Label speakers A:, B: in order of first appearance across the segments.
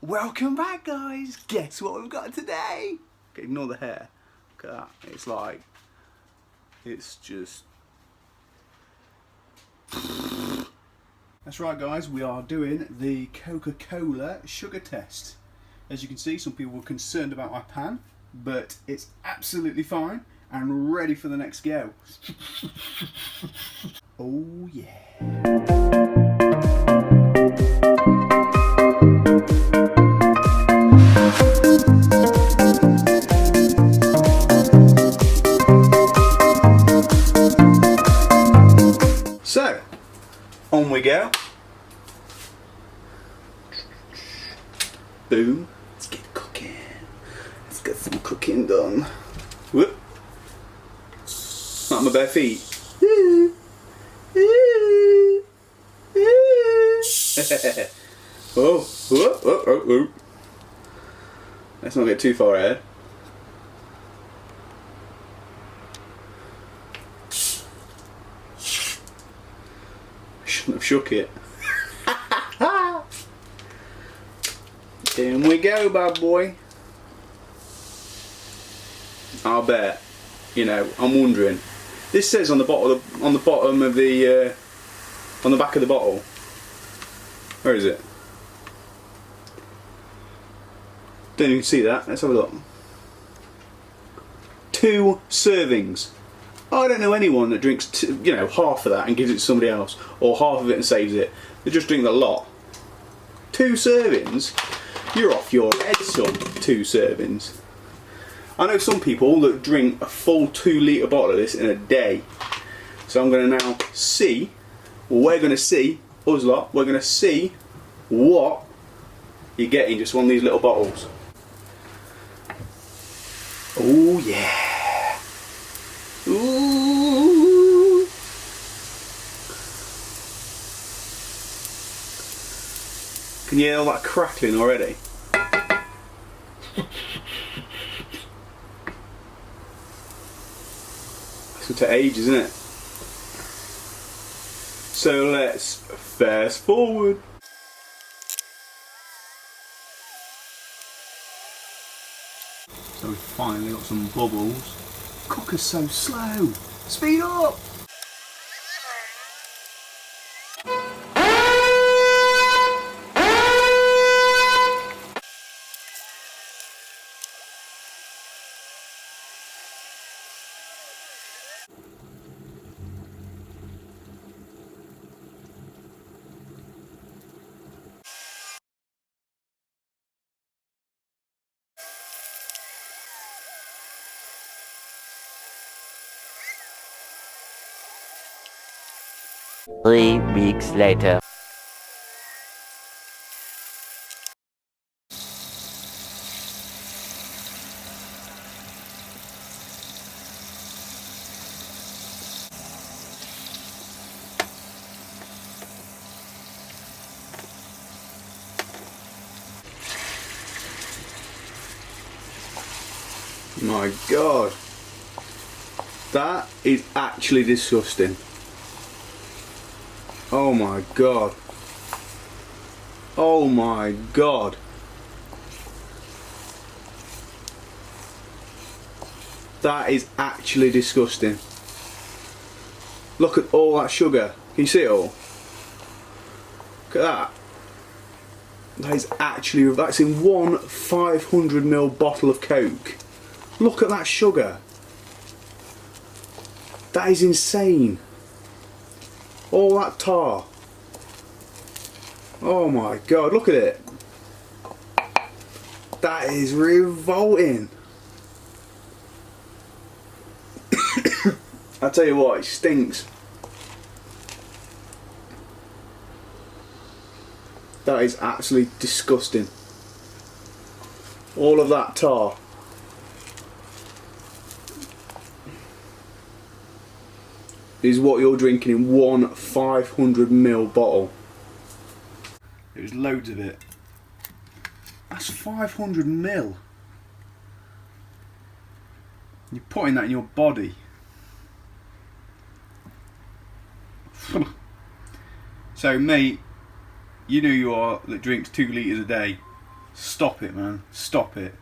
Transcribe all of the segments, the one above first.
A: Welcome back, guys. Guess what we've got today? Okay, ignore the hair. Look at that. It's just... That's right, guys. We are doing the Coca-Cola sugar test. As you can see, some people were concerned about my pan, but it's absolutely fine and ready for the next go. Oh yeah. So, on we go. Boom. Let's get cooking. Let's get some cooking done. Whoop. Not my bare feet. Oh, oh, oh, oh, oh. Let's not get too far ahead. Shouldn't have shook it. In we go, bad boy. I'll bet. You know, I'm wondering. This says on the bottle, on the bottom of the, on the back of the bottle. Where is it? Don't even see that. Let's have a look. 2 servings. I don't know anyone that drinks, you know, half of that and gives it to somebody else, or half of it and saves it. They just drink the lot. 2 servings? You're off your head, son. 2 servings. I know some people that drink a full 2 litre bottle of this in a day. So I'm going to now see, well, we're going to see, us lot, we're going to see what you get in just one of these little bottles. Oh yeah. Ooh. Can you hear all that crackling already? This will take ages, isn't it? So let's fast forward. So we've finally got some bubbles. Cooker's so slow. Speed up!
B: Three weeks later.
A: My God, that is actually disgusting. Oh my God. Oh my God. That is actually disgusting. Look at all that sugar. Can you see it all? Look at that. That is actually, that's in one 500ml bottle of Coke. Look at that sugar. That is insane. All that tar. Oh my God, look at it. That is revolting. I tell you what, it stinks. That is absolutely disgusting. All of that tar. Is what you're drinking in one 500ml bottle. There's loads of it. That's 500ml. You're putting that in your body. So mate, you know you are that drinks 2 litres a day. Stop it, man. Stop it.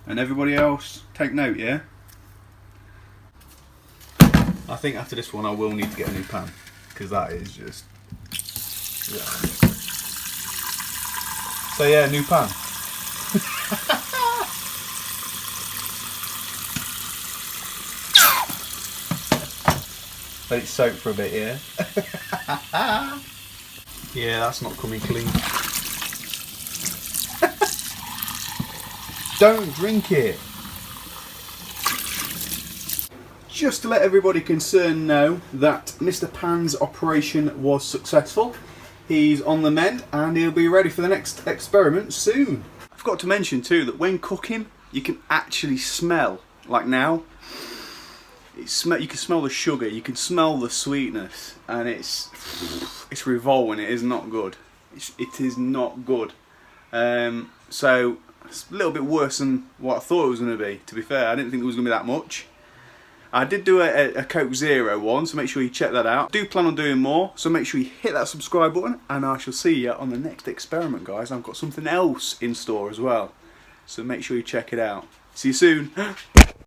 A: And everybody else, take note, yeah? I think after this one I will need to get a new pan, because that is just... Yeah. So yeah, new pan. Let it soak for a bit, yeah? Yeah, that's not coming clean. Don't drink it. Just to let everybody concerned know that Mr. Pan's operation was successful. He's on the mend and he'll be ready for the next experiment soon. I forgot to mention too that when cooking you can actually smell, like now, you can smell the sugar, you can smell the sweetness, and it's revolting. It is not good. It is not good. So it's a little bit worse than what I thought it was going to be. To be fair, I didn't think it was going to be that much. I did do a Coke Zero one, so make sure you check that out. I do plan on doing more, so make sure you hit that subscribe button, and I shall see you on the next experiment, guys. I've got something else in store as well, so make sure you check it out. See you soon.